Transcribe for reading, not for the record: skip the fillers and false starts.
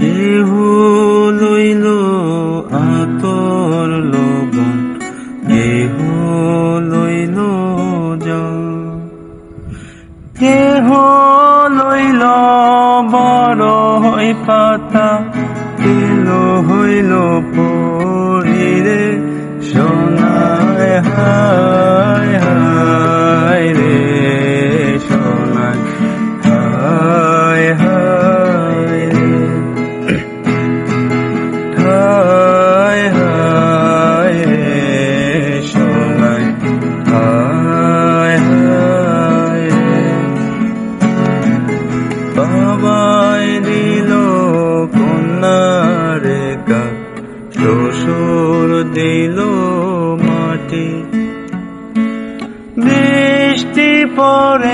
কেহ লইল আতর লবণ, কেহ লইল জল, কেহ লইল বড়ই পাতা, কেহ হইল পরিরে সোনায় হায় হায় রে সোনায় হায় হায় রে হায় হায় রে সোনায় হায় হায় রে। বাবাই দিল কন্যারে গান, শ্বশুর দিল মাটি, বৃষ্টি পরে